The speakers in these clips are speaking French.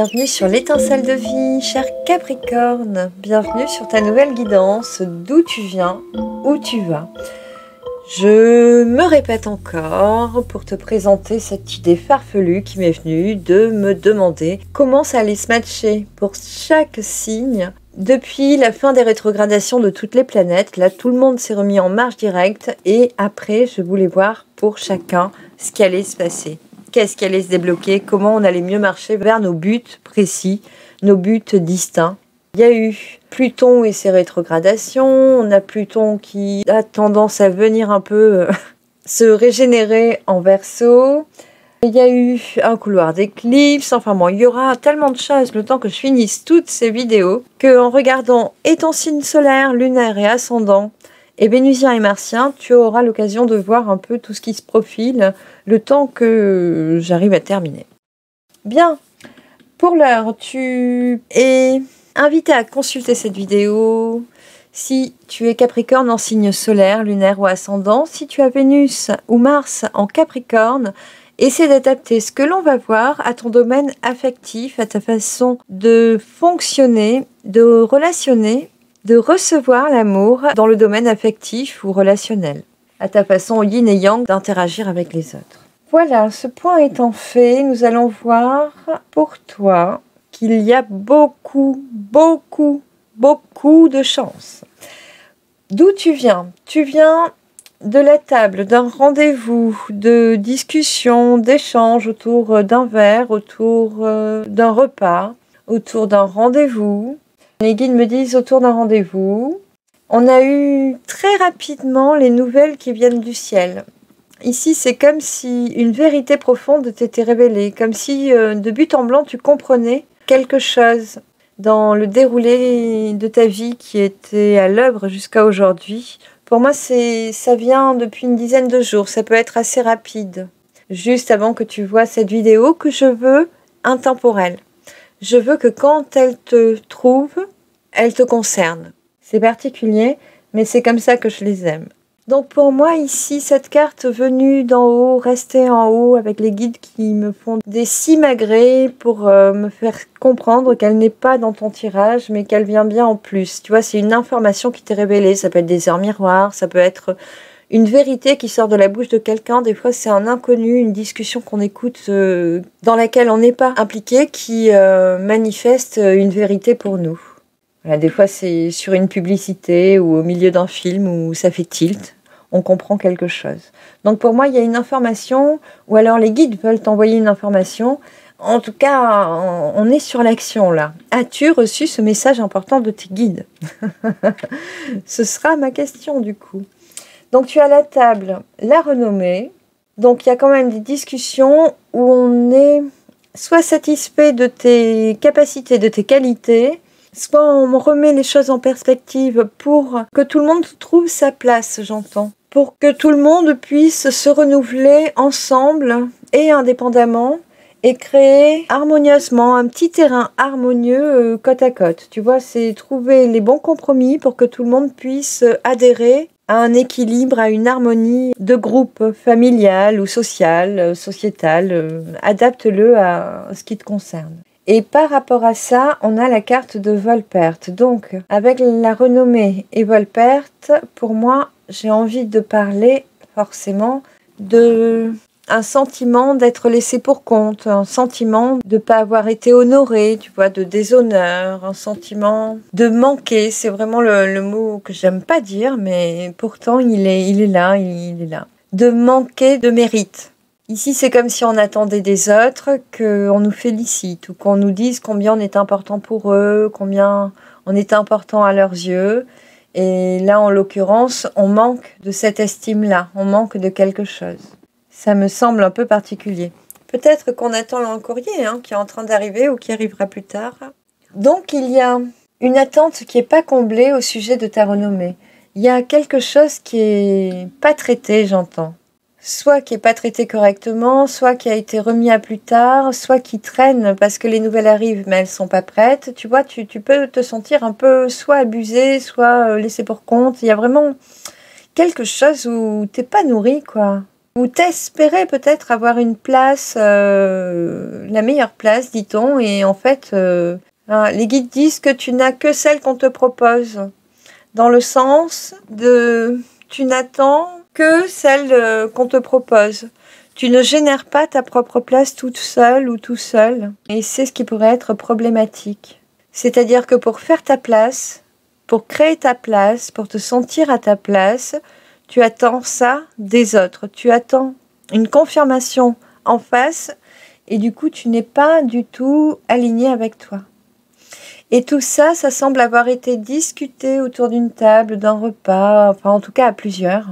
Bienvenue sur l'étincelle de vie, cher Capricorne. Bienvenue sur ta nouvelle guidance, d'où tu viens, où tu vas. Je me répète encore pour te présenter cette idée farfelue qui m'est venue de me demander comment ça allait se matcher pour chaque signe. Depuis la fin des rétrogradations de toutes les planètes, là tout le monde s'est remis en marche directe et après je voulais voir pour chacun ce qui allait se passer. Qu'est-ce qui allait se débloquer, comment on allait mieux marcher vers nos buts précis, nos buts distincts. Il y a eu Pluton et ses rétrogradations, on a Pluton qui a tendance à venir un peu se régénérer en Verseau. Il y a eu un couloir d'éclipse, enfin bon, il y aura tellement de choses le temps que je finisse toutes ces vidéos qu'en regardant et ton signe solaire, lunaire et ascendant, et vénusien et martien, tu auras l'occasion de voir un peu tout ce qui se profile le temps que j'arrive à terminer. Bien, pour l'heure, tu es invité à consulter cette vidéo si tu es Capricorne en signe solaire, lunaire ou ascendant. Si tu as Vénus ou Mars en Capricorne, essaie d'adapter ce que l'on va voir à ton domaine affectif, à ta façon de fonctionner, de relationner, de recevoir l'amour dans le domaine affectif ou relationnel, à ta façon yin et yang d'interagir avec les autres. Voilà, ce point étant fait, nous allons voir pour toi qu'il y a beaucoup de chance. D'où tu viens? Tu viens de la table, d'un rendez-vous, de discussion, d'échange autour d'un verre, autour d'un repas, autour d'un rendez-vous. Les guides me disent autour d'un rendez-vous. On a eu très rapidement les nouvelles qui viennent du ciel. Ici, c'est comme si une vérité profonde t'était révélée, comme si de but en blanc, tu comprenais quelque chose dans le déroulé de ta vie qui était à l'œuvre jusqu'à aujourd'hui. Pour moi, ça vient depuis une dizaine de jours, ça peut être assez rapide. Juste avant que tu vois cette vidéo que je veux intemporelle. Je veux que quand elle te trouve, elle te concerne. C'est particulier, mais c'est comme ça que je les aime. Donc pour moi ici, cette carte venue d'en haut, restée en haut avec les guides qui me font des simagrées pour me faire comprendre qu'elle n'est pas dans ton tirage, mais qu'elle vient bien en plus. Tu vois, c'est une information qui t'est révélée. Ça peut être des heures miroirs, ça peut être une vérité qui sort de la bouche de quelqu'un. Des fois, c'est un inconnu, une discussion qu'on écoute dans laquelle on n'est pas impliqué, qui manifeste une vérité pour nous. Voilà, des fois, c'est sur une publicité ou au milieu d'un film où ça fait tilt. On comprend quelque chose. Donc pour moi, il y a une information, ou alors les guides veulent t'envoyer une information. En tout cas, on est sur l'action là. As-tu reçu ce message important de tes guides? Ce sera ma question du coup. Donc tu as la table, la renommée. Donc il y a quand même des discussions où on est soit satisfait de tes capacités, de tes qualités, soit on remet les choses en perspective pour que tout le monde trouve sa place, j'entends. Pour que tout le monde puisse se renouveler ensemble et indépendamment et créer harmonieusement un petit terrain harmonieux côte à côte. Tu vois, c'est trouver les bons compromis pour que tout le monde puisse adhérer à un équilibre, à une harmonie de groupe familial ou social, sociétal. Adapte-le à ce qui te concerne. Et par rapport à ça, on a la carte de vol-perte. Donc, avec la renommée et vol-perte, pour moi, j'ai envie de parler forcément de un sentiment d'être laissé pour compte, un sentiment de ne pas avoir été honoré, tu vois, de déshonneur, un sentiment de manquer. C'est vraiment le mot que j'aime pas dire, mais pourtant il est là. De manquer de mérite. Ici, c'est comme si on attendait des autres qu'on nous félicite ou qu'on nous dise combien on est important pour eux, combien on est important à leurs yeux. Et là, en l'occurrence, on manque de cette estime-là, on manque de quelque chose. Ça me semble un peu particulier. Peut-être qu'on attend un courrier qui est en train d'arriver ou qui arrivera plus tard. Donc, il y a une attente qui n'est pas comblée au sujet de ta renommée. Il y a quelque chose qui n'est pas traité, j'entends. Soit qui n'est pas traité correctement, soit qui a été remis à plus tard, soit qui traîne parce que les nouvelles arrivent mais elles ne sont pas prêtes. Tu vois, tu peux te sentir un peu soit abusé, soit laissé pour compte. Il y a vraiment quelque chose où tu n'es pas nourri, quoi. Ou t'espérais peut-être avoir une place, la meilleure place, dit-on, et en fait, les guides disent que tu n'as que celle qu'on te propose. Dans le sens de tu n'attends que celle qu'on te propose. Tu ne génères pas ta propre place toute seule ou tout seul. Et c'est ce qui pourrait être problématique. C'est-à-dire que pour faire ta place, pour créer ta place, pour te sentir à ta place, tu attends ça des autres. Tu attends une confirmation en face et du coup, tu n'es pas du tout aligné avec toi. Et tout ça, ça semble avoir été discuté autour d'une table, d'un repas, enfin en tout cas à plusieurs.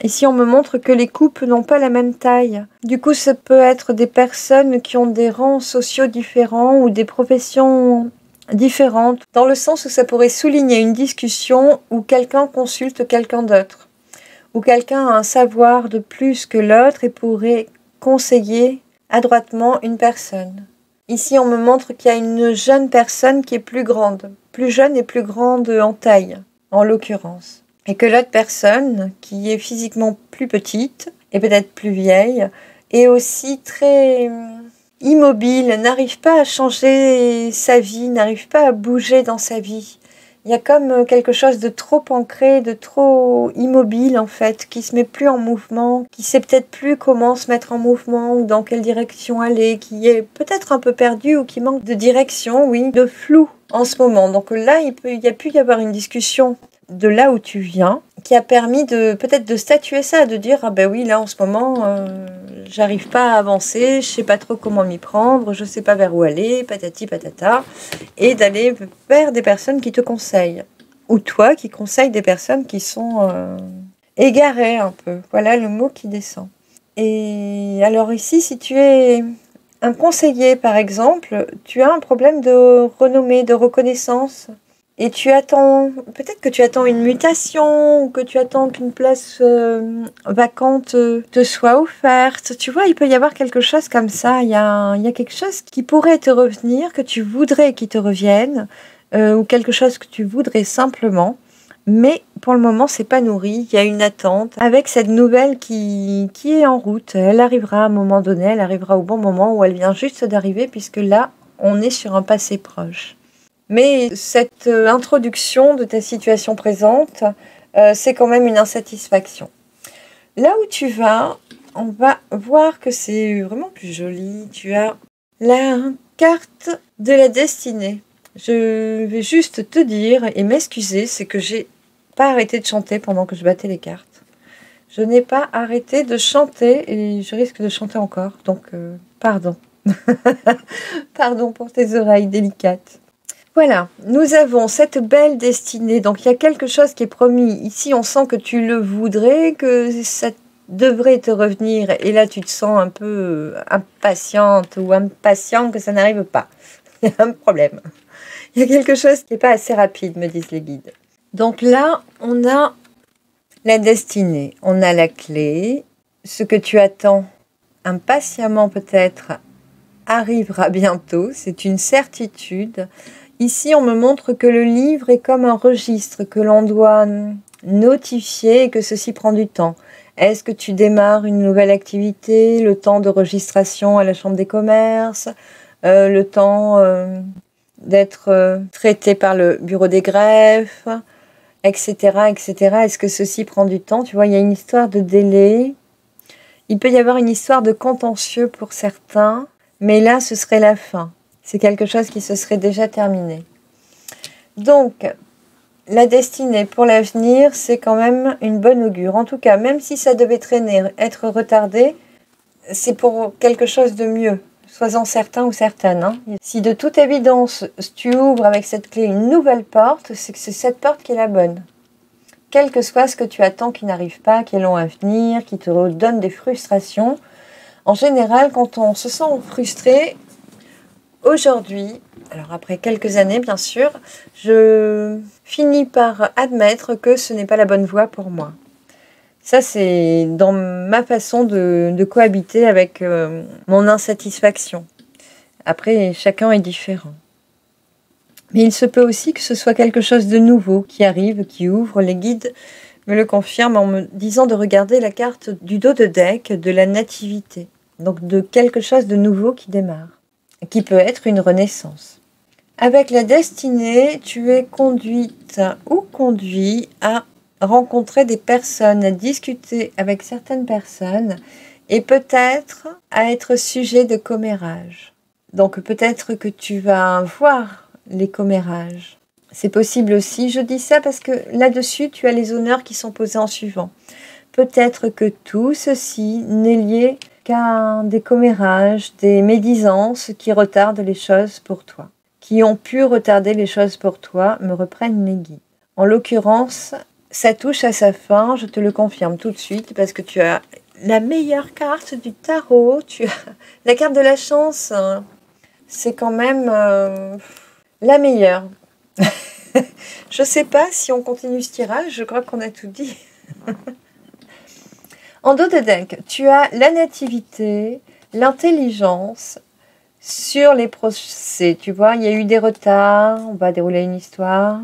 Ici, on me montre que les couples n'ont pas la même taille. Du coup, ça peut être des personnes qui ont des rangs sociaux différents ou des professions différentes, dans le sens où ça pourrait souligner une discussion où quelqu'un consulte quelqu'un d'autre, où quelqu'un a un savoir de plus que l'autre et pourrait conseiller adroitement une personne. Ici, on me montre qu'il y a une jeune personne qui est plus jeune et plus grande en taille, en l'occurrence. Et que l'autre personne, qui est physiquement plus petite, et peut-être plus vieille, est aussi très immobile, n'arrive pas à changer sa vie, n'arrive pas à bouger dans sa vie. Il y a comme quelque chose de trop ancré, de trop immobile en fait, qui se met plus en mouvement, qui sait peut-être plus comment se mettre en mouvement ou dans quelle direction aller, qui est peut-être un peu perdu ou qui manque de direction, oui, de flou en ce moment. Donc là, il y a pu y avoir une discussion de là où tu viens, qui a permis de peut-être de statuer ça, de dire ah ben oui là en ce moment j'arrive pas à avancer, je sais pas trop comment m'y prendre, je sais pas vers où aller, patati patata, et d'aller vers des personnes qui te conseillent, ou toi qui conseilles des personnes qui sont égarées un peu, voilà le mot qui descend. Et alors ici, si tu es un conseiller par exemple, tu as un problème de renommée, de reconnaissance. Et tu attends, peut-être que tu attends une mutation ou que tu attends qu'une place vacante te soit offerte. Tu vois, il peut y avoir quelque chose comme ça. Il y a quelque chose qui pourrait te revenir, que tu voudrais qu'il te revienne, ou quelque chose que tu voudrais simplement. Mais pour le moment, c'est pas nourri. Il y a une attente avec cette nouvelle qui est en route. Elle arrivera à un moment donné, elle arrivera au bon moment où elle vient juste d'arriver, puisque là, on est sur un passé proche. Mais cette introduction de ta situation présente, c'est quand même une insatisfaction. Là où tu vas, on va voir que c'est vraiment plus joli. Tu as la carte de la destinée. Je vais juste te dire et m'excuser, c'est que j'ai pas arrêté de chanter pendant que je battais les cartes. Je n'ai pas arrêté de chanter et je risque de chanter encore. Donc, pardon. Pardon pour tes oreilles délicates. Voilà, nous avons cette belle destinée. Donc, il y a quelque chose qui est promis. Ici, on sent que tu le voudrais, que ça devrait te revenir. Et là, tu te sens un peu impatiente ou impatient que ça n'arrive pas. Il y a un problème. Il y a quelque chose qui n'est pas assez rapide, me disent les guides. Donc là, on a la destinée. On a la clé. Ce que tu attends impatiemment peut-être arrivera bientôt. C'est une certitude. Ici, on me montre que le livre est comme un registre que l'on doit notifier et que ceci prend du temps. Est-ce que tu démarres une nouvelle activité, le temps de registration à la Chambre des commerces, le temps d'être traité par le bureau des greffes, etc., etc. Est-ce que ceci prend du temps? Tu vois, il y a une histoire de délai. Il peut y avoir une histoire de contentieux pour certains, mais là, ce serait la fin. C'est quelque chose qui se serait déjà terminé. Donc, la destinée pour l'avenir, c'est quand même une bonne augure. En tout cas, même si ça devait traîner, être retardé, c'est pour quelque chose de mieux. Sois-en certain ou certaine. Hein. Si de toute évidence, tu ouvres avec cette clé une nouvelle porte, c'est que c'est cette porte qui est la bonne. Quel que soit ce que tu attends qui n'arrive pas, qui est long à venir, qui te donne des frustrations. En général, quand on se sent frustré, aujourd'hui, alors après quelques années bien sûr, je finis par admettre que ce n'est pas la bonne voie pour moi. Ça, c'est dans ma façon de cohabiter avec mon insatisfaction. Après, chacun est différent. Mais il se peut aussi que ce soit quelque chose de nouveau qui arrive, qui ouvre. Les guides me le confirme en me disant de regarder la carte du dos de deck de la nativité. Donc de quelque chose de nouveau qui démarre, qui peut être une renaissance. Avec la destinée, tu es conduite ou conduit à rencontrer des personnes, à discuter avec certaines personnes et peut-être à être sujet de commérage. Donc peut-être que tu vas voir les commérages. C'est possible aussi, je dis ça parce que là-dessus, tu as les honneurs qui sont posés en suivant. Peut-être que tout ceci n'est lié qu'à des commérages, des médisances qui retardent les choses pour toi. Qui ont pu retarder les choses pour toi, me reprennent les guides. En l'occurrence, ça touche à sa fin, je te le confirme tout de suite, parce que tu as la meilleure carte du tarot, tu as la carte de la chance, c'est quand même la meilleure. Je ne sais pas si on continue ce tirage, je crois qu'on a tout dit. En dos de deck, tu as la nativité, l'intelligence sur les procès. Tu vois, il y a eu des retards, on va dérouler une histoire.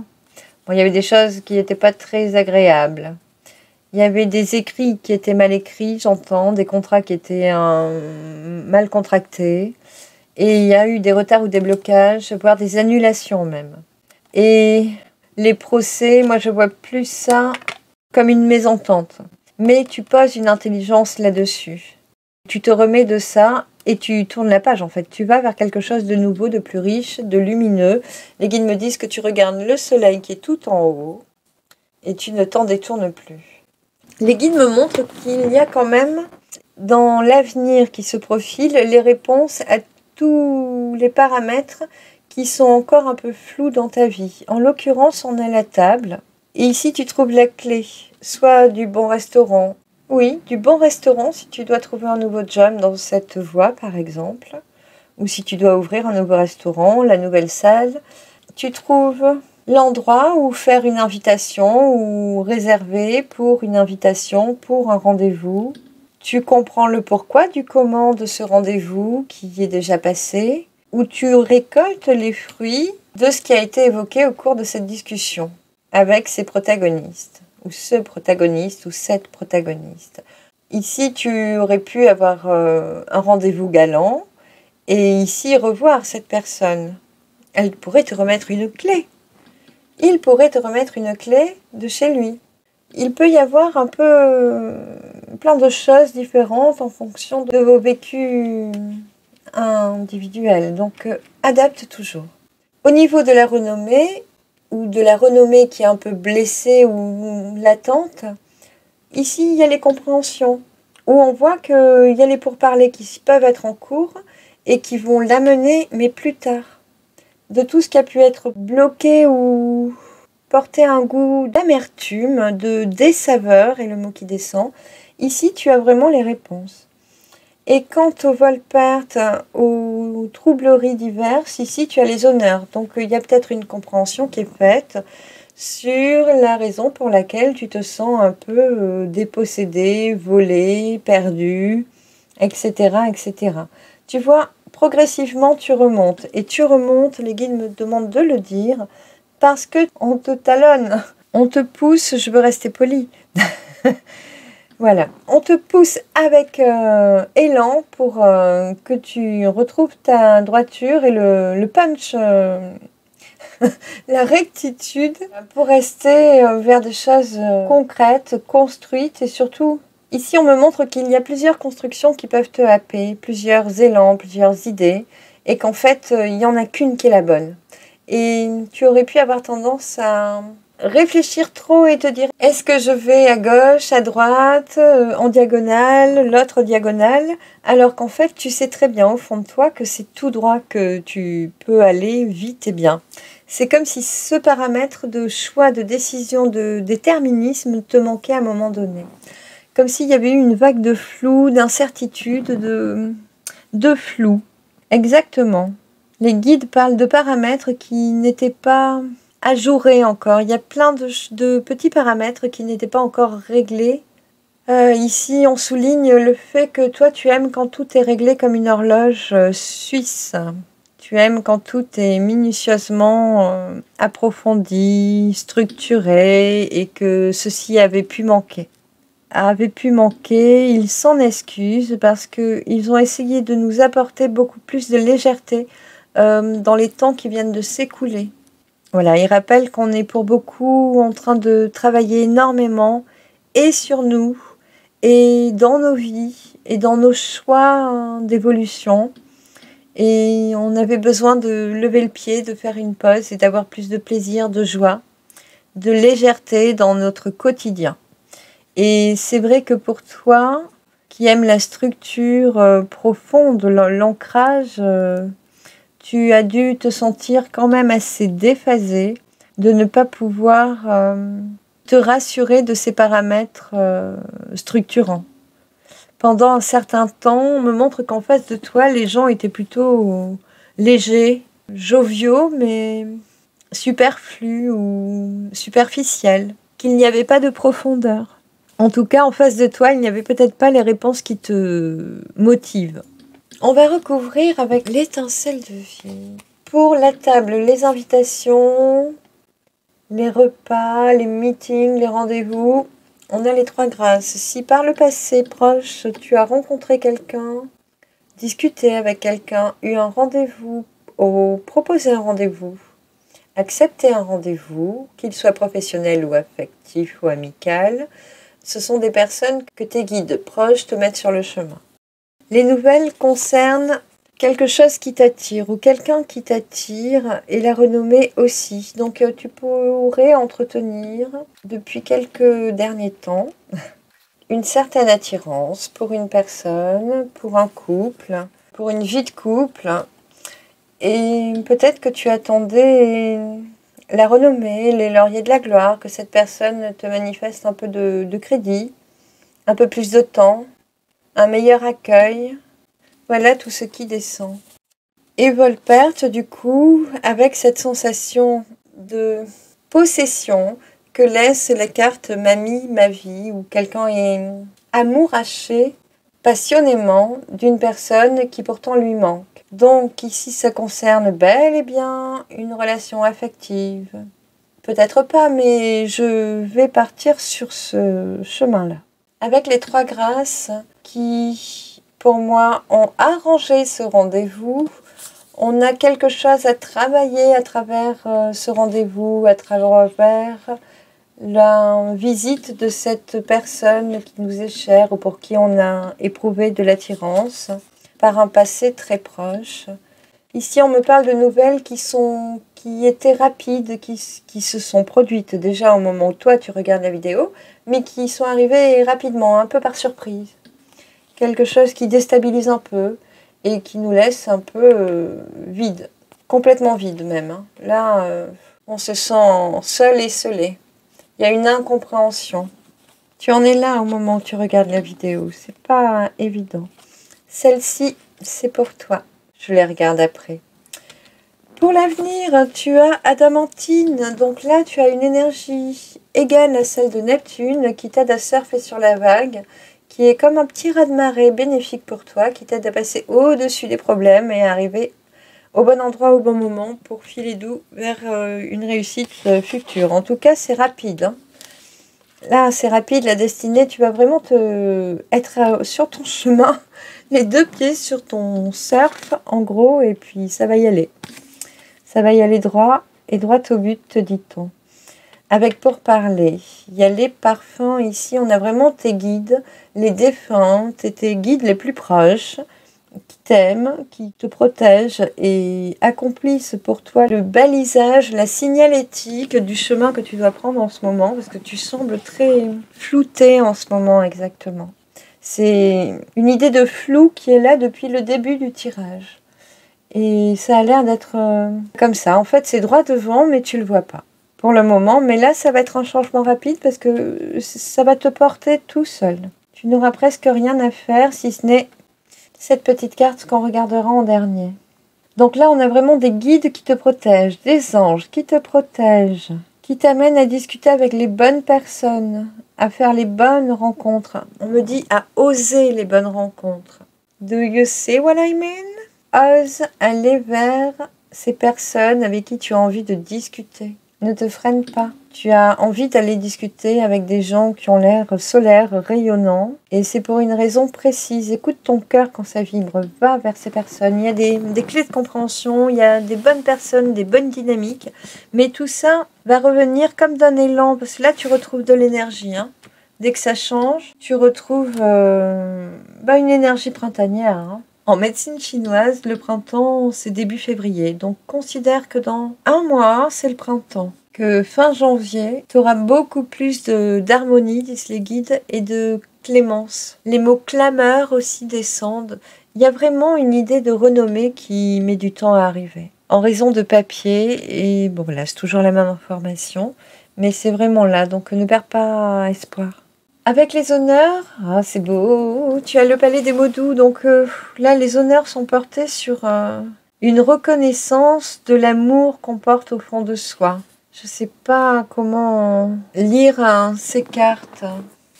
Bon, il y avait des choses qui n'étaient pas très agréables. Il y avait des écrits qui étaient mal écrits, j'entends, des contrats qui étaient mal contractés. Et il y a eu des retards ou des blocages, voire des annulations même. Et les procès, moi je vois plus ça comme une mésentente. Mais tu poses une intelligence là-dessus. Tu te remets de ça et tu tournes la page en fait. Tu vas vers quelque chose de nouveau, de plus riche, de lumineux. Les guides me disent que tu regardes le soleil qui est tout en haut et tu ne t'en détournes plus. Les guides me montrent qu'il y a quand même dans l'avenir qui se profile les réponses à tous les paramètres qui sont encore un peu flous dans ta vie. En l'occurrence, on a la table. Et ici, tu trouves la clé, soit du bon restaurant. Oui, du bon restaurant si tu dois trouver un nouveau job dans cette voie, par exemple. Ou si tu dois ouvrir un nouveau restaurant, la nouvelle salle. Tu trouves l'endroit où faire une invitation ou réserver pour une invitation, pour un rendez-vous. Tu comprends le pourquoi du comment de ce rendez-vous qui est déjà passé. Où tu récoltes les fruits de ce qui a été évoqué au cours de cette discussion avec ces protagonistes, ou ce protagoniste, ou cette protagoniste. Ici, tu aurais pu avoir un rendez-vous galant, et ici, revoir cette personne. Elle pourrait te remettre une clé. Il pourrait te remettre une clé de chez lui. Il peut y avoir un peu plein de choses différentes en fonction de vos vécus individuel, donc adapte toujours. Au niveau de la renommée, ou de la renommée qui est un peu blessée ou latente, ici il y a les compréhensions, où on voit qu'il y a les pourparlers qui peuvent être en cours et qui vont l'amener, mais plus tard. De tout ce qui a pu être bloqué ou porter un goût d'amertume, de désaveur, est le mot qui descend, ici tu as vraiment les réponses. Et quant aux vol-pertes, aux troubleries diverses, ici tu as les honneurs. Donc il y a peut-être une compréhension qui est faite sur la raison pour laquelle tu te sens un peu dépossédé, volé, perdu, etc., etc. Tu vois, progressivement tu remontes. Et tu remontes, les guides me demandent de le dire, parce qu'on te talonne, on te pousse, je veux rester poli. Voilà, on te pousse avec élan pour que tu retrouves ta droiture et le punch, la rectitude pour rester vers des choses concrètes, construites et surtout, ici on me montre qu'il y a plusieurs constructions qui peuvent te happer, plusieurs élans, plusieurs idées et qu'en fait il n'y en a qu'une qui est la bonne. Et tu aurais pu avoir tendance à réfléchir trop et te dire est-ce que je vais à gauche, à droite, en diagonale, l'autre diagonale, alors qu'en fait tu sais très bien au fond de toi que c'est tout droit que tu peux aller vite et bien. C'est comme si ce paramètre de choix, de décision, de déterminisme te manquait à un moment donné. Comme s'il y avait eu une vague de flou, d'incertitude, de flou. Exactement. Les guides parlent de paramètres qui n'étaient pas ajourés encore. Il y a plein de petits paramètres qui n'étaient pas encore réglés. Ici, on souligne le fait que toi, tu aimes quand tout est réglé comme une horloge suisse. Tu aimes quand tout est minutieusement approfondi, structuré et que ceci avait pu manquer. Ils s'en excusent parce qu'ils ont essayé de nous apporter beaucoup plus de légèreté dans les temps qui viennent de s'écouler. Voilà, ils rappellent qu'on est pour beaucoup en train de travailler énormément et sur nous et dans nos vies et dans nos choix d'évolution. Et on avait besoin de lever le pied, de faire une pause et d'avoir plus de plaisir, de joie, de légèreté dans notre quotidien. Et c'est vrai que pour toi, qui aimes la structure profonde, l'ancrage, tu as dû te sentir quand même assez déphasé de ne pas pouvoir te rassurer de ces paramètres structurants. Pendant un certain temps, on me montre qu'en face de toi, les gens étaient plutôt légers, joviaux, mais superflus ou superficiels, qu'il n'y avait pas de profondeur. En tout cas, en face de toi, il n'y avait peut-être pas les réponses qui te motivent. On va recouvrir avec l'étincelle de vie. Pour la table, les invitations, les repas, les meetings, les rendez-vous, on a les 3 grâces. Si par le passé proche, tu as rencontré quelqu'un, discuté avec quelqu'un, eu un rendez-vous, ou proposé un rendez-vous, accepté un rendez-vous, qu'il soit professionnel ou affectif ou amical, ce sont des personnes que tes guides proches te mettent sur le chemin. Les nouvelles concernent quelque chose qui t'attire ou quelqu'un qui t'attire et la renommée aussi. Donc tu pourrais entretenir depuis quelques derniers temps une certaine attirance pour une personne, pour un couple, pour une vie de couple. Et peut-être que tu attendais la renommée, les lauriers de la gloire, que cette personne te manifeste un peu de crédit, un peu plus de temps, un meilleur accueil. Voilà tout ce qui descend. Et Volperte, du coup, avec cette sensation de possession que laisse la carte Mamie, ma vie, où quelqu'un est amouraché passionnément d'une personne qui pourtant lui manque. Donc ici, ça concerne bel et bien une relation affective. Peut-être pas, mais je vais partir sur ce chemin-là. Avec les 3 grâces qui, pour moi, ont arrangé ce rendez-vous, on a quelque chose à travailler à travers ce rendez-vous, à travers la visite de cette personne qui nous est chère ou pour qui on a éprouvé de l'attirance par un passé très proche. Ici, on me parle de nouvelles qui étaient rapides, qui se sont produites déjà au moment où toi tu regardes la vidéo, mais qui sont arrivées rapidement, un peu par surprise. Quelque chose qui déstabilise un peu et qui nous laisse un peu vide, complètement vide même. Hein. Là, on se sent seul et scellé. Il y a une incompréhension. Tu en es là au moment où tu regardes la vidéo, c'est pas évident. Celle-ci, c'est pour toi. Je les regarde après. Pour l'avenir, tu as Adamantine. Donc là, tu as une énergie égale à celle de Neptune qui t'aide à surfer sur la vague, qui est comme un petit raz-de-marée bénéfique pour toi, qui t'aide à passer au-dessus des problèmes et à arriver au bon endroit au bon moment pour filer doux vers une réussite future. En tout cas, c'est rapide. Hein. Là, c'est rapide, la destinée, tu vas vraiment être sur ton chemin, les 2 pieds sur ton surf, en gros, et puis ça va y aller. Ça va y aller droit, et droit au but, te dit-on. Avec pour parler, il y a les parfums ici, on a vraiment tes guides, les défunts, tes guides les plus proches, qui t'aiment, qui te protègent et accomplissent pour toi le balisage, la signalétique du chemin que tu dois prendre en ce moment, parce que tu sembles très flouté en ce moment exactement. C'est une idée de flou qui est là depuis le début du tirage. Et ça a l'air d'être comme ça. En fait, c'est droit devant, mais tu le vois pas pour le moment. Mais là, ça va être un changement rapide parce que ça va te porter tout seul. Tu n'auras presque rien à faire si ce n'est cette petite carte qu'on regardera en dernier. Donc là, on a vraiment des guides qui te protègent, des anges qui te protègent, qui t'amènent à discuter avec les bonnes personnes, à faire les bonnes rencontres. On me dit à oser les bonnes rencontres. Do you see what I mean? Ose aller vers ces personnes avec qui tu as envie de discuter. Ne te freine pas. Tu as envie d'aller discuter avec des gens qui ont l'air solaires, rayonnants. Et c'est pour une raison précise. Écoute ton cœur quand ça vibre. Va vers ces personnes. Il y a des clés de compréhension. Il y a des bonnes personnes, des bonnes dynamiques. Mais tout ça va revenir comme d'un élan. Parce que là, tu retrouves de l'énergie. Hein. Dès que ça change, tu retrouves une énergie printanière. Hein. En médecine chinoise, le printemps, c'est début février. Donc, considère que dans un mois, c'est le printemps. Que fin janvier, tu auras beaucoup plus d'harmonie, disent les guides, et de clémence. Les mots clameur aussi descendent. Il y a vraiment une idée de renommée qui met du temps à arriver. En raison de papier, et bon là, c'est toujours la même information, mais c'est vraiment là, donc ne perds pas espoir. Avec les honneurs, ah c'est beau, tu as le palais des mots doux, donc là les honneurs sont portés sur une reconnaissance de l'amour qu'on porte au fond de soi. Je ne sais pas comment lire ces cartes.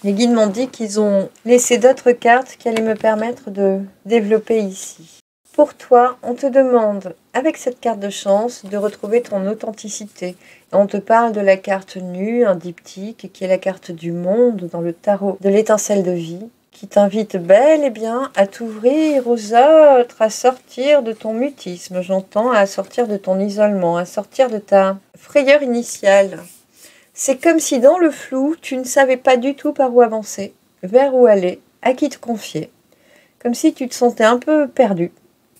Les guides m'ont dit qu'ils ont laissé d'autres cartes qui allaient me permettre de développer ici. Pour toi, on te demande, avec cette carte de chance, de retrouver ton authenticité. On te parle de la carte nue, un diptyque, qui est la carte du monde dans le tarot de l'étincelle de vie, qui t'invite bel et bien à t'ouvrir aux autres, à sortir de ton mutisme, j'entends, à sortir de ton isolement, à sortir de ta frayeur initiale. C'est comme si dans le flou, tu ne savais pas du tout par où avancer, vers où aller, à qui te confier. Comme si tu te sentais un peu perdu,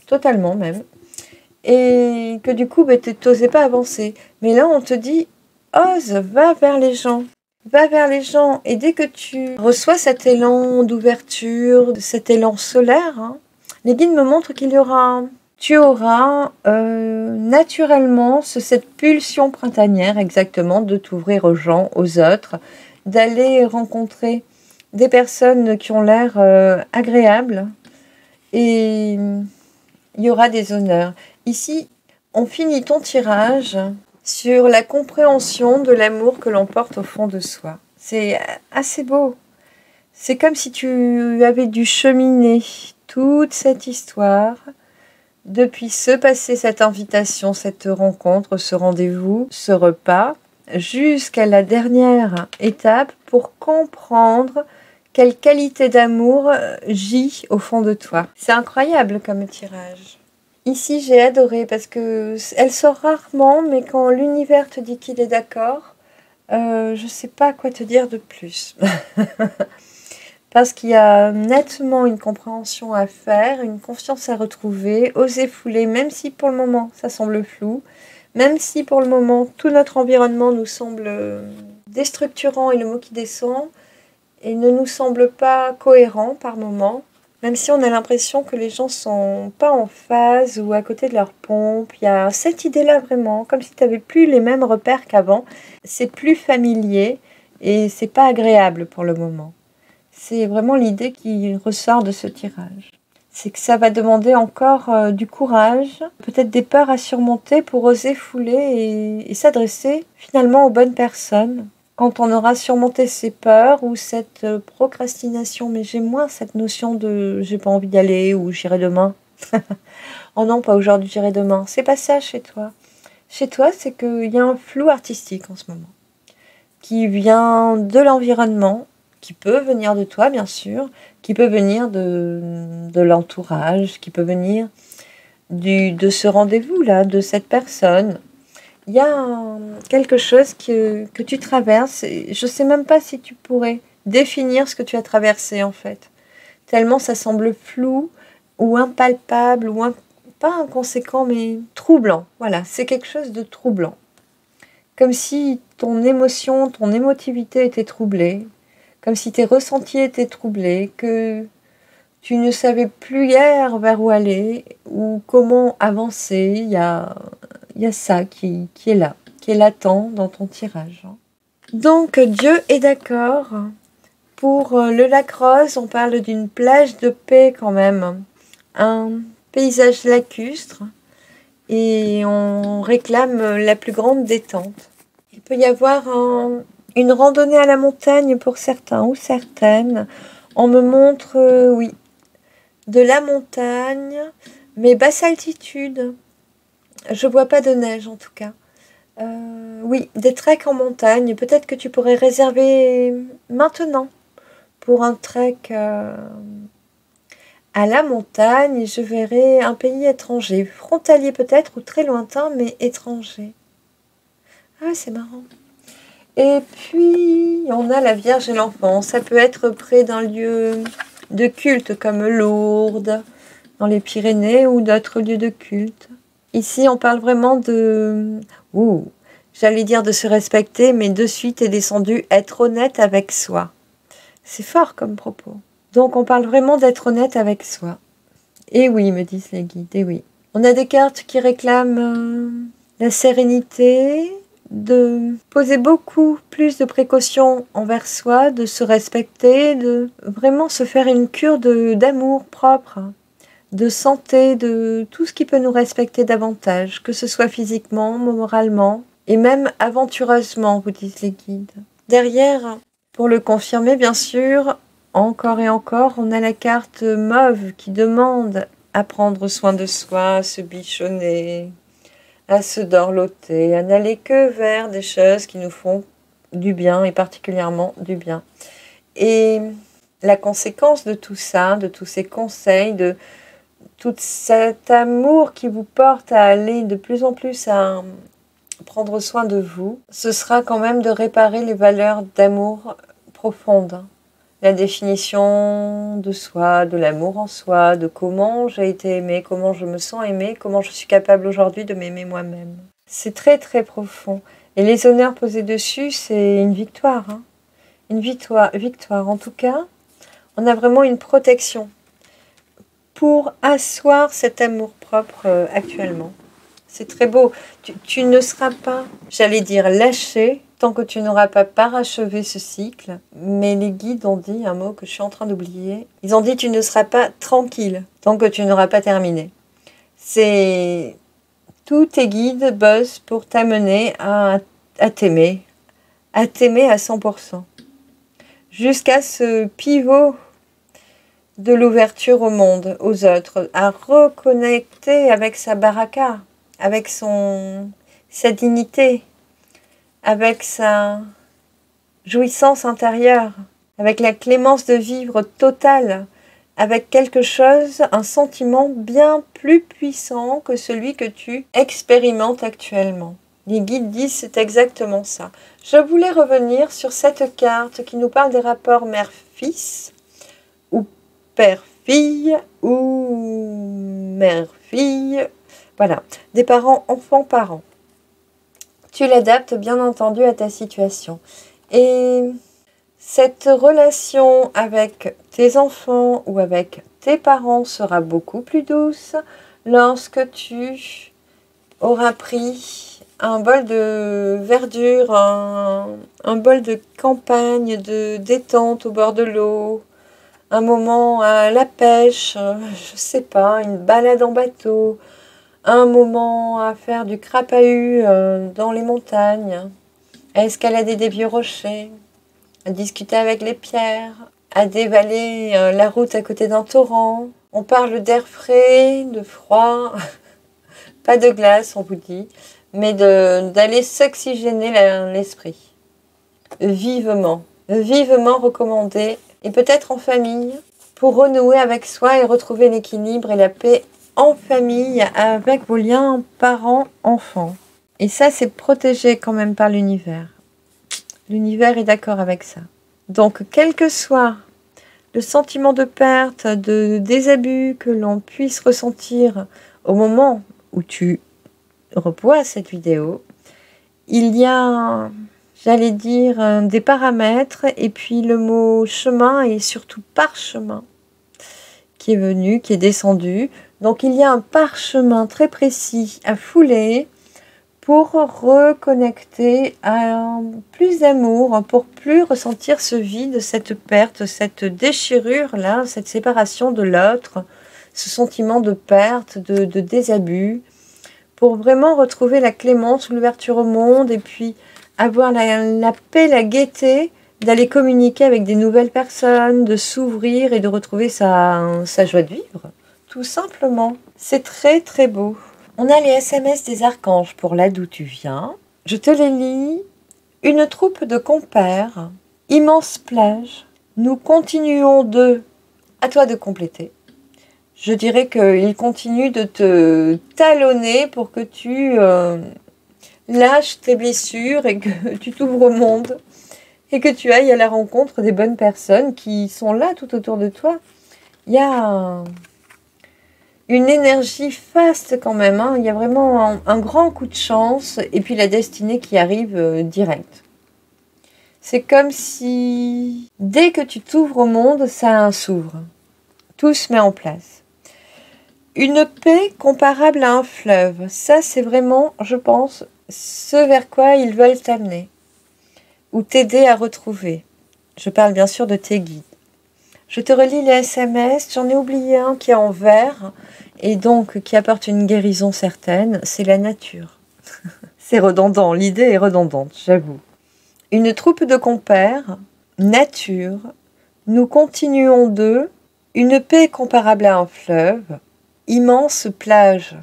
totalement même, et que du coup, tu n'osais pas avancer. Mais là, on te dit, ose, va vers les gens. Va vers les gens, et dès que tu reçois cet élan d'ouverture, cet élan solaire, hein, les guides me montrent tu auras naturellement cette pulsion printanière exactement de t'ouvrir aux gens, aux autres, d'aller rencontrer des personnes qui ont l'air agréables, et il y aura des honneurs. Ici, on finit ton tirage sur la compréhension de l'amour que l'on porte au fond de soi. C'est assez beau. C'est comme si tu avais dû cheminer toute cette histoire depuis ce passé, cette invitation, cette rencontre, ce rendez-vous, ce repas, jusqu'à la dernière étape pour comprendre quelle qualité d'amour gît au fond de toi. C'est incroyable comme tirage. Ici, j'ai adoré parce que elle sort rarement, mais quand l'univers te dit qu'il est d'accord, je ne sais pas quoi te dire de plus. Parce qu'il y a nettement une compréhension à faire, une confiance à retrouver, oser fouler, même si pour le moment ça semble flou, même si pour le moment tout notre environnement nous semble déstructurant et le mot qui descend, et ne nous semble pas cohérent par moment. Même si on a l'impression que les gens sont pas en phase ou à côté de leur pompe, il y a cette idée-là vraiment, comme si tu n'avais plus les mêmes repères qu'avant. C'est plus familier et c'est pas agréable pour le moment. C'est vraiment l'idée qui ressort de ce tirage. C'est que ça va demander encore du courage, peut-être des peurs à surmonter pour oser fouler et s'adresser finalement aux bonnes personnes. Quand on aura surmonté ces peurs ou cette procrastination, mais j'ai moins cette notion de j'ai pas envie d'y aller ou j'irai demain. Oh non, pas aujourd'hui, j'irai demain. C'est pas ça chez toi. Chez toi, c'est qu'il y a un flou artistique en ce moment qui vient de l'environnement, qui peut venir de toi, bien sûr, qui peut venir de l'entourage, qui peut venir de ce rendez-vous-là, de cette personne. Il y a quelque chose que tu traverses. Et je ne sais même pas si tu pourrais définir ce que tu as traversé, en fait. Tellement ça semble flou ou impalpable, ou pas inconséquent, mais troublant. Voilà, c'est quelque chose de troublant. Comme si ton émotion, ton émotivité était troublée. Comme si tes ressentis étaient troublés, que tu ne savais plus hier vers où aller ou comment avancer. Il y a ça qui est là, qui est latent dans ton tirage. Donc, Dieu est d'accord. Pour le lac rose, on parle d'une plage de paix quand même. Un paysage lacustre. Et on réclame la plus grande détente. Il peut y avoir une randonnée à la montagne pour certains ou certaines. On me montre, oui, de la montagne, Mais basse altitude, je vois pas de neige en tout cas. Oui, des treks en montagne, peut-être que tu pourrais réserver maintenant pour un trek à la montagne. Je verrai un pays étranger, frontalier peut-être ou très lointain, mais étranger. Ah, c'est marrant. Et puis, on a la Vierge et l'Enfant. Ça peut être près d'un lieu de culte comme Lourdes, dans les Pyrénées ou d'autres lieux de culte. Ici, on parle vraiment de... j'allais dire de se respecter, mais de suite est descendu être honnête avec soi. C'est fort comme propos. Donc, on parle vraiment d'être honnête avec soi. Et oui, me disent les guides, et oui. On a des cartes qui réclament la sérénité, de poser beaucoup plus de précautions envers soi, de se respecter, de vraiment se faire une cure d'amour propre, de santé, de tout ce qui peut nous respecter davantage, que ce soit physiquement, moralement et même aventureusement, vous disent les guides. Derrière, pour le confirmer bien sûr, encore et encore, on a la carte mauve qui demande à prendre soin de soi, à se bichonner, à se dorloter, à n'aller que vers des choses qui nous font du bien et particulièrement du bien. Et la conséquence de tout ça, de tous ces conseils, de tout cet amour qui vous porte à aller de plus en plus à prendre soin de vous, ce sera quand même de réparer les valeurs d'amour profondes. La définition de soi, de l'amour en soi, de comment j'ai été aimée, comment je me sens aimée, comment je suis capable aujourd'hui de m'aimer moi-même. C'est très très profond. Et les honneurs posés dessus, c'est une victoire. Une victoire. En tout cas, on a vraiment une protection pour asseoir cet amour-propre actuellement. C'est très beau. Tu ne seras pas, j'allais dire, lâché tant que tu n'auras pas parachevé ce cycle. Mais les guides ont dit un mot que je suis en train d'oublier. Ils ont dit tu ne seras pas tranquille tant que tu n'auras pas terminé. C'est tous tes guides bossent pour t'amener à t'aimer à 100%. Jusqu'à ce pivot de l'ouverture au monde, aux autres, à reconnecter avec sa baraka, avec sa dignité, avec sa jouissance intérieure, avec la clémence de vivre totale, avec quelque chose, un sentiment bien plus puissant que celui que tu expérimentes actuellement. Les guides disent c'est exactement ça. Je voulais revenir sur cette carte qui nous parle des rapports mère-fils, ou père-fille, ou mère-fille, voilà, des parents, enfants, parents. Tu l'adaptes bien entendu à ta situation. Et cette relation avec tes enfants ou avec tes parents sera beaucoup plus douce lorsque tu auras pris un bol de verdure, un bol de campagne, de détente au bord de l'eau, un moment à la pêche, je sais pas, une balade en bateau, un moment à faire du crapahut dans les montagnes, à escalader des vieux rochers, à discuter avec les pierres, à dévaler la route à côté d'un torrent. On parle d'air frais, de froid, pas de glace on vous dit, mais d'aller s'oxygéner l'esprit. Vivement recommandé, et peut-être en famille, pour renouer avec soi et retrouver l'équilibre et la paix en famille avec vos liens parents-enfants. Et ça, c'est protégé quand même par l'univers. L'univers est d'accord avec ça. Donc, quel que soit le sentiment de perte, de désabus que l'on puisse ressentir au moment où tu revois cette vidéo, il y a, j'allais dire, des paramètres et puis le mot chemin et surtout parchemin qui est venu, qui est descendu. Donc il y a un parchemin très précis à fouler pour reconnecter à plus d'amour, pour plus ressentir ce vide, cette perte, cette déchirure-là, cette séparation de l'autre, ce sentiment de perte, de désabus, pour vraiment retrouver la clémence, l'ouverture au monde et puis avoir la paix, la gaieté d'aller communiquer avec des nouvelles personnes, de s'ouvrir et de retrouver sa joie de vivre, tout simplement. C'est très très beau. On a les SMS des archanges pour là d'où tu viens. Je te les lis. Une troupe de compères, immense plage. Nous continuons de... À toi de compléter. Je dirais qu'il continue de te talonner pour que tu lâches tes blessures et que tu t'ouvres au monde et que tu ailles à la rencontre des bonnes personnes qui sont là tout autour de toi. Il y a une énergie faste quand même, hein. Il y a vraiment un grand coup de chance et puis la destinée qui arrive direct. C'est comme si dès que tu t'ouvres au monde, ça s'ouvre. Tout se met en place. Une paix comparable à un fleuve. Ça, c'est vraiment, je pense, ce vers quoi ils veulent t'amener ou t'aider à retrouver. Je parle bien sûr de tes guides. Je te relis les SMS. J'en ai oublié un qui est en vert et donc qui apporte une guérison certaine. C'est la nature. C'est redondant. L'idée est redondante, j'avoue. Une troupe de compères, nature. Nous continuons de... Une paix comparable à un fleuve, immense plage.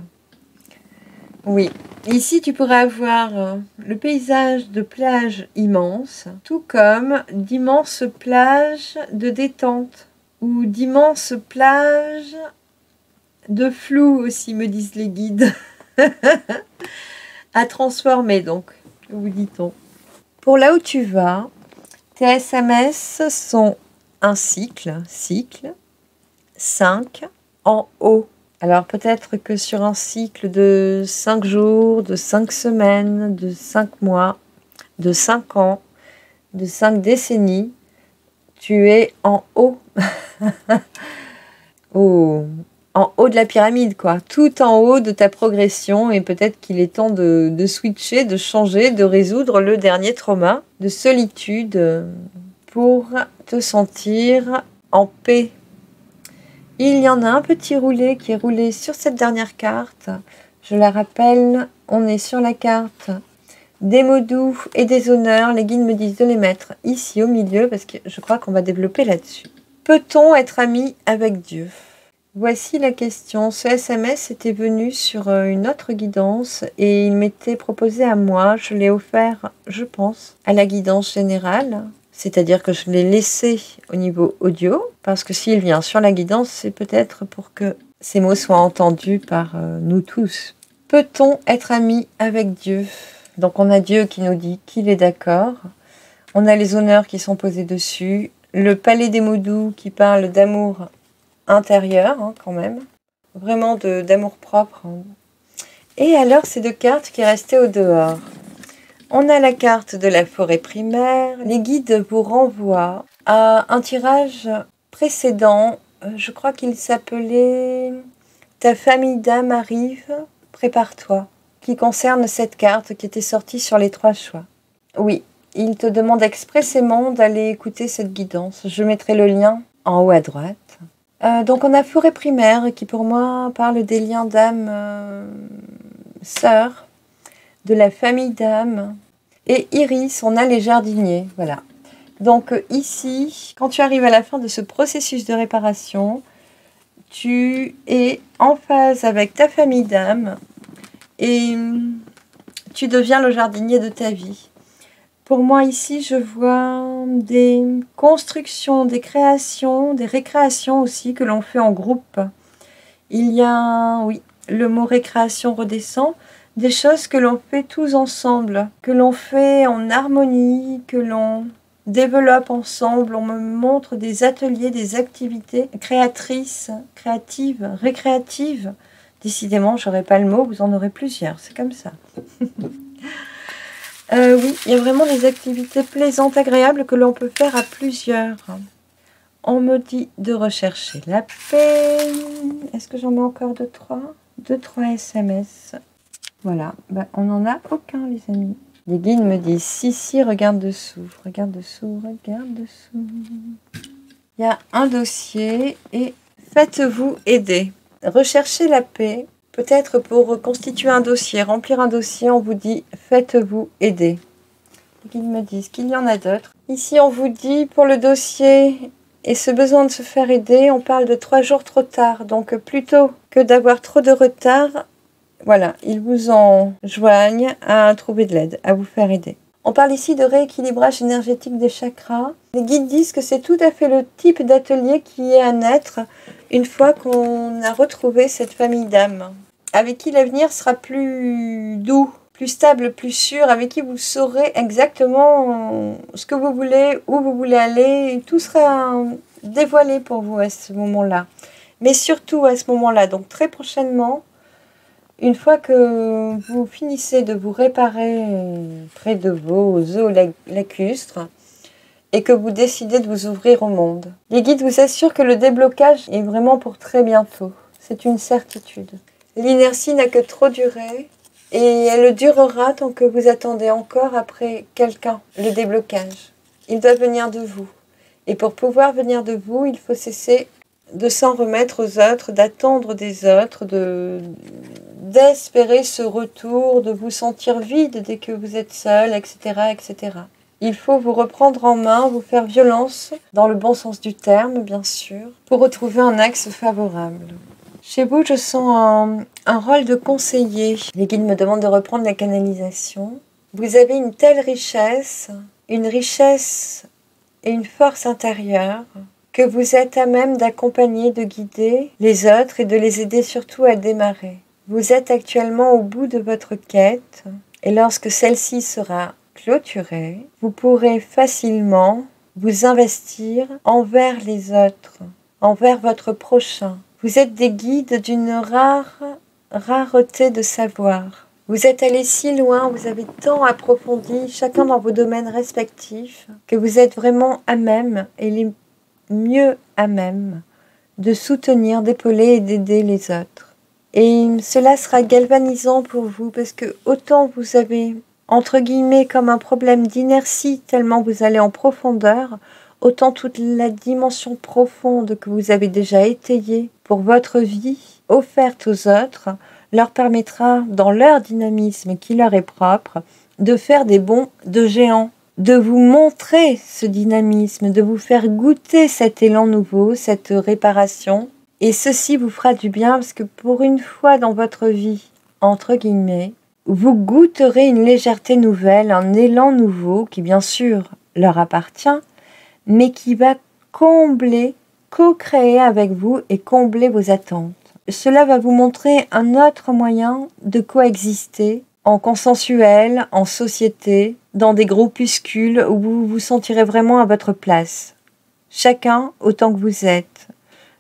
Oui, ici tu pourrais avoir le paysage de plage immense, tout comme d'immenses plages de détente ou d'immenses plages de flou aussi, me disent les guides. À transformer donc, vous dit-on. Pour là où tu vas, tes SMS sont un cycle, 5 en haut. Alors peut-être que sur un cycle de 5 jours, de 5 semaines, de 5 mois, de 5 ans, de 5 décennies, tu es en haut. En haut de la pyramide, quoi. Tout en haut de ta progression et peut-être qu'il est temps de switcher, de changer, de résoudre le dernier trauma de solitude pour te sentir en paix. Il y en a un petit roulé qui est roulé sur cette dernière carte. Je la rappelle, on est sur la carte des mots doux et des honneurs. Les guides me disent de les mettre ici au milieu parce que je crois qu'on va développer là-dessus. Peut-on être ami avec Dieu ? Voici la question. Ce SMS était venu sur une autre guidance et il m'était proposé à moi. Je l'ai offert, je pense, à la guidance générale. C'est-à-dire que je l'ai laissé au niveau audio, parce que s'il vient sur la guidance, c'est peut-être pour que ces mots soient entendus par nous tous. Peut-on être amis avec Dieu ? Donc on a Dieu qui nous dit qu'il est d'accord. On a les honneurs qui sont posés dessus. Le palais des mots doux qui parle d'amour intérieur, hein, quand même. Vraiment d'amour propre. Et alors ces deux cartes qui restaient au dehors. On a la carte de la forêt primaire. Les guides vous renvoient à un tirage précédent. Je crois qu'il s'appelait « Ta famille d'âme arrive, prépare-toi », qui concerne cette carte qui était sortie sur les 3 choix. Oui, il te demande expressément d'aller écouter cette guidance. Je mettrai le lien en haut à droite. Donc on a forêt primaire qui pour moi parle des liens d'âme sœurs, de la famille d'âme. Et Iris, on a les jardiniers. Voilà. Donc ici, quand tu arrives à la fin de ce processus de réparation, tu es en phase avec ta famille d'âme et tu deviens le jardinier de ta vie. Pour moi ici, je vois des constructions, des créations, des récréations aussi que l'on fait en groupe. Il y a, oui, le mot récréation redescend. Des choses que l'on fait tous ensemble, que l'on fait en harmonie, que l'on développe ensemble. On me montre des ateliers, des activités créatrices, créatives, récréatives. Décidément, je n'aurai pas le mot, vous en aurez plusieurs, c'est comme ça. Oui, il y a vraiment des activités plaisantes, agréables que l'on peut faire à plusieurs. On me dit de rechercher la paix. Est-ce que j'en mets encore 2-3 SMS. Voilà, ben, on n'en a aucun, les amis. Les guides me disent, si, regarde dessous, regarde dessous, regarde dessous. Il y a un dossier et faites-vous aider. Recherchez la paix, peut-être pour constituer un dossier, remplir un dossier, on vous dit, faites-vous aider. Les guides me disent qu'il y en a d'autres. Ici, on vous dit, pour le dossier Et ce besoin de se faire aider, on parle de 3 jours trop tard. Donc plutôt que d'avoir trop de retard, voilà, ils vous enjoignent à trouver de l'aide, à vous faire aider. On parle ici de rééquilibrage énergétique des chakras. Les guides disent que c'est tout à fait le type d'atelier qui est à naître une fois qu'on a retrouvé cette famille d'âmes, avec qui l'avenir sera plus doux, plus stable, plus sûr, avec qui vous saurez exactement ce que vous voulez, où vous voulez aller, et tout sera dévoilé pour vous à ce moment-là. Mais surtout à ce moment-là, donc très prochainement, une fois que vous finissez de vous réparer près de vos os lacustres et que vous décidez de vous ouvrir au monde, les guides vous assurent que le déblocage est vraiment pour très bientôt. C'est une certitude. L'inertie n'a que trop duré et elle durera tant que vous attendez encore après quelqu'un, le déblocage. Il doit venir de vous. Et pour pouvoir venir de vous, il faut cesser de s'en remettre aux autres, d'attendre des autres, d'espérer ce retour, de vous sentir vide dès que vous êtes seul, etc., etc. Il faut vous reprendre en main, vous faire violence, dans le bon sens du terme, bien sûr, pour retrouver un axe favorable. Chez vous, je sens un rôle de conseiller. Les guides me demandent de reprendre la canalisation. Vous avez une telle richesse et une force intérieure que vous êtes à même d'accompagner, de guider les autres et de les aider surtout à démarrer. Vous êtes actuellement au bout de votre quête et lorsque celle-ci sera clôturée, vous pourrez facilement vous investir envers les autres, envers votre prochain. Vous êtes des guides d'une rareté de savoir. Vous êtes allés si loin, vous avez tant approfondi, chacun dans vos domaines respectifs, que vous êtes vraiment à même et les mieux à même de soutenir, d'épauler et d'aider les autres. Et cela sera galvanisant pour vous parce que autant vous avez, entre guillemets, comme un problème d'inertie tellement vous allez en profondeur, autant toute la dimension profonde que vous avez déjà étayée pour votre vie, offerte aux autres, leur permettra, dans leur dynamisme qui leur est propre, de faire des bonds de géants, de vous montrer ce dynamisme, de vous faire goûter cet élan nouveau, cette réparation. Et ceci vous fera du bien parce que pour une fois dans votre vie, entre guillemets, vous goûterez une légèreté nouvelle, un élan nouveau qui bien sûr leur appartient, mais qui va combler, co-créer avec vous et combler vos attentes. Cela va vous montrer un autre moyen de coexister en consensuel, en société, dans des groupuscules où vous vous sentirez vraiment à votre place. Chacun autant que vous êtes.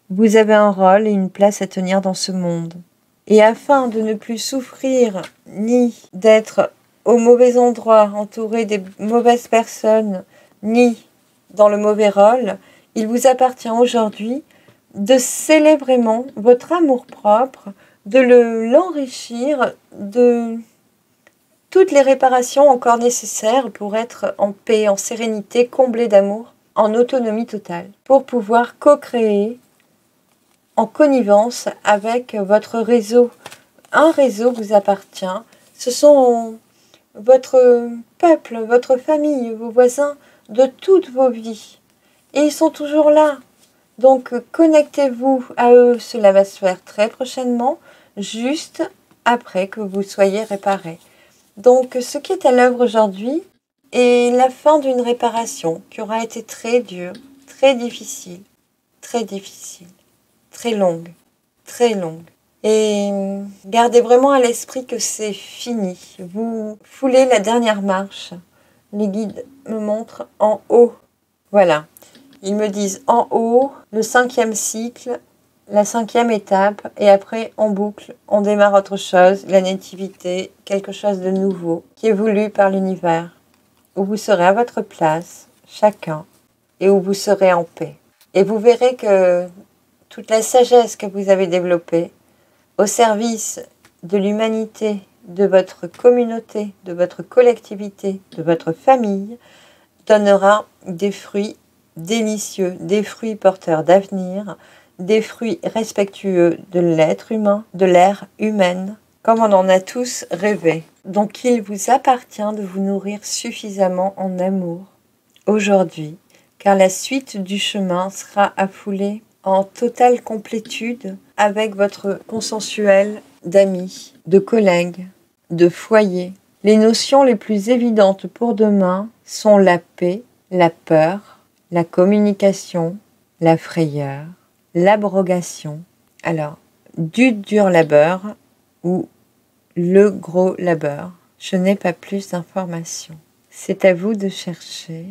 Vous avez un rôle et une place à tenir dans ce monde. Et afin de ne plus souffrir ni d'être au mauvais endroit, entouré des mauvaises personnes, ni dans le mauvais rôle, il vous appartient aujourd'hui de sceller vraiment votre amour-propre, de l'enrichir de toutes les réparations encore nécessaires pour être en paix, en sérénité, comblé d'amour, en autonomie totale, pour pouvoir co-créer en connivence avec votre réseau. Un réseau vous appartient, ce sont votre peuple, votre famille, vos voisins de toutes vos vies. Et ils sont toujours là. Donc connectez-vous à eux, cela va se faire très prochainement, juste après que vous soyez réparés. Donc ce qui est à l'œuvre aujourd'hui est la fin d'une réparation qui aura été très dure, très difficile, très longue. Et gardez vraiment à l'esprit que c'est fini. Vous foulez la dernière marche. Les guides me montrent en haut. Voilà. Ils me disent en haut, le 5e cycle, la 5e étape, et après on boucle, on démarre autre chose, la nativité, quelque chose de nouveau, qui est voulu par l'univers, où vous serez à votre place, chacun, et où vous serez en paix. Et vous verrez que toute la sagesse que vous avez développée, au service de l'humanité, de votre communauté, de votre collectivité, de votre famille, donnera des fruits délicieux, des fruits porteurs d'avenir, des fruits respectueux de l'être humain, de l'ère humaine, comme on en a tous rêvé. Donc il vous appartient de vous nourrir suffisamment en amour aujourd'hui car la suite du chemin sera affoulée en totale complétude avec votre consensuel d'amis, de collègues, de foyer. Les notions les plus évidentes pour demain sont la paix, la peur, la communication, la frayeur, l'abrogation. Alors, du dur labeur ou le gros labeur. Je n'ai pas plus d'informations. C'est à vous de chercher,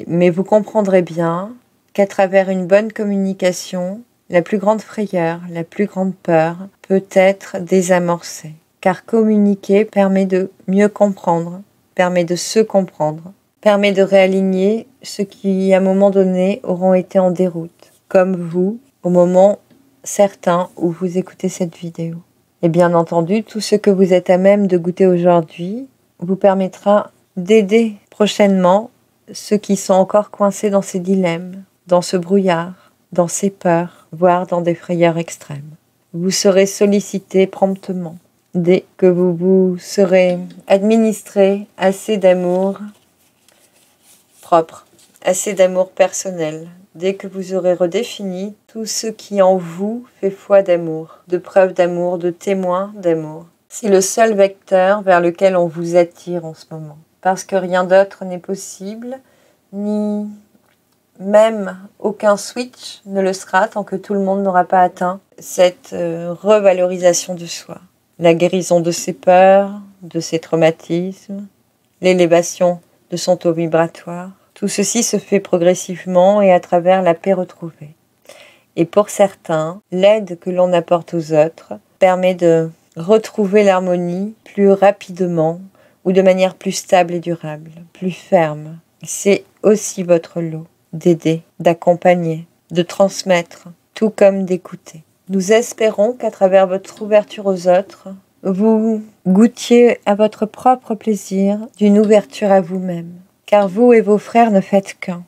mais vous comprendrez bien qu'à travers une bonne communication, la plus grande frayeur, la plus grande peur peut être désamorcée. Car communiquer permet de mieux comprendre, permet de se comprendre, permet de réaligner ceux qui, à un moment donné, auront été en déroute, comme vous, au moment certain où vous écoutez cette vidéo. Et bien entendu, tout ce que vous êtes à même de goûter aujourd'hui vous permettra d'aider prochainement ceux qui sont encore coincés dans ces dilemmes, dans ce brouillard, dans ces peurs, voire dans des frayeurs extrêmes. Vous serez sollicité promptement dès que vous vous serez administré assez d'amour propre, assez d'amour personnel, dès que vous aurez redéfini tout ce qui en vous fait foi d'amour, de preuve d'amour, de témoin d'amour. C'est le seul vecteur vers lequel on vous attire en ce moment. Parce que rien d'autre n'est possible, ni même aucun switch ne le sera tant que tout le monde n'aura pas atteint cette revalorisation de soi. La guérison de ses peurs, de ses traumatismes, l'élévation de son taux vibratoire. Tout ceci se fait progressivement et à travers la paix retrouvée. Et pour certains, l'aide que l'on apporte aux autres permet de retrouver l'harmonie plus rapidement ou de manière plus stable et durable, plus ferme. C'est aussi votre lot d'aider, d'accompagner, de transmettre, tout comme d'écouter. Nous espérons qu'à travers votre ouverture aux autres, vous goûtiez à votre propre plaisir d'une ouverture à vous-même. Car vous et vos frères ne faites qu'un.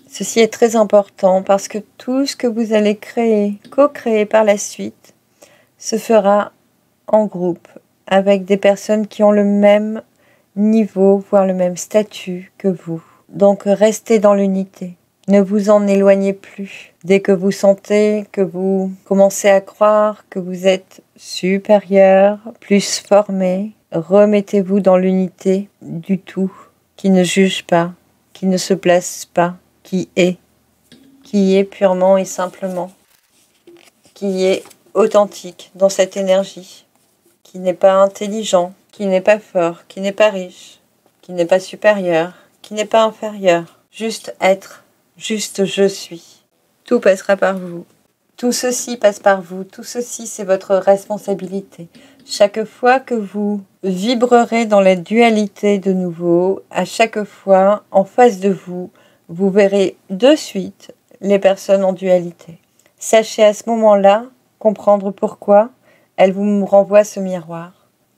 Ceci est très important parce que tout ce que vous allez créer, co-créer par la suite, se fera en groupe, avec des personnes qui ont le même niveau, voire le même statut que vous. Donc restez dans l'unité. Ne vous en éloignez plus. Dès que vous sentez que vous commencez à croire que vous êtes supérieur, plus formé, remettez-vous dans l'unité du tout, qui ne juge pas, qui ne se place pas, qui est purement et simplement, qui est authentique dans cette énergie, qui n'est pas intelligent, qui n'est pas fort, qui n'est pas riche, qui n'est pas supérieur, qui n'est pas inférieur, juste être, juste je suis. Tout passera par vous. Tout ceci passe par vous. Tout ceci, c'est votre responsabilité. Chaque fois que vous vibrerez dans la dualité de nouveau, à chaque fois, en face de vous, vous verrez de suite les personnes en dualité. Sachez à ce moment-là comprendre pourquoi elles vous renvoient ce miroir.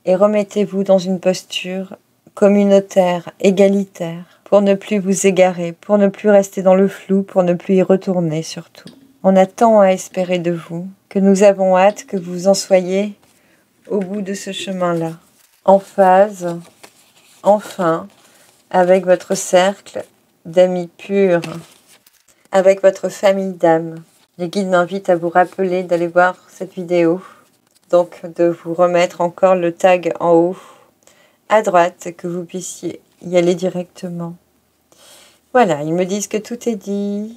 Et remettez-vous dans une posture communautaire, égalitaire, pour ne plus vous égarer, pour ne plus rester dans le flou, pour ne plus y retourner surtout. On a tant à espérer de vous, que nous avons hâte que vous en soyez au bout de ce chemin-là. En phase, enfin, avec votre cercle d'amis purs, avec votre famille d'âmes. Les guides m'invitent à vous rappeler d'aller voir cette vidéo, donc de vous remettre encore le tag en haut, à droite, que vous puissiez y aller directement. Voilà, ils me disent que tout est dit,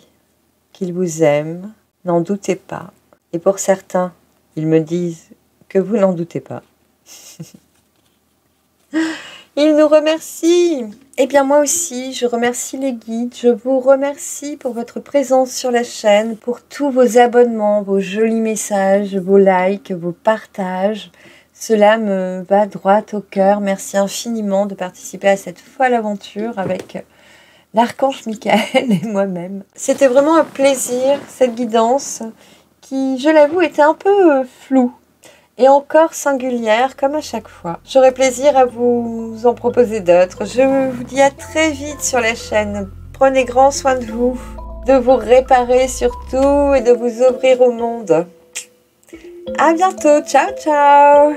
qu'ils vous aiment, n'en doutez pas. Et pour certains, ils me disent que vous n'en doutez pas. Ils nous remercient. Eh bien moi aussi, je remercie les guides. Je vous remercie pour votre présence sur la chaîne, pour tous vos abonnements, vos jolis messages, vos likes, vos partages. Cela me va droit au cœur. Merci infiniment de participer à cette folle aventure avec l'archange Michael et moi-même. C'était vraiment un plaisir, cette guidance qui, je l'avoue, était un peu floue et encore singulière comme à chaque fois. J'aurai plaisir à vous en proposer d'autres. Je vous dis à très vite sur la chaîne. Prenez grand soin de vous réparer surtout et de vous ouvrir au monde. À bientôt, ciao ciao.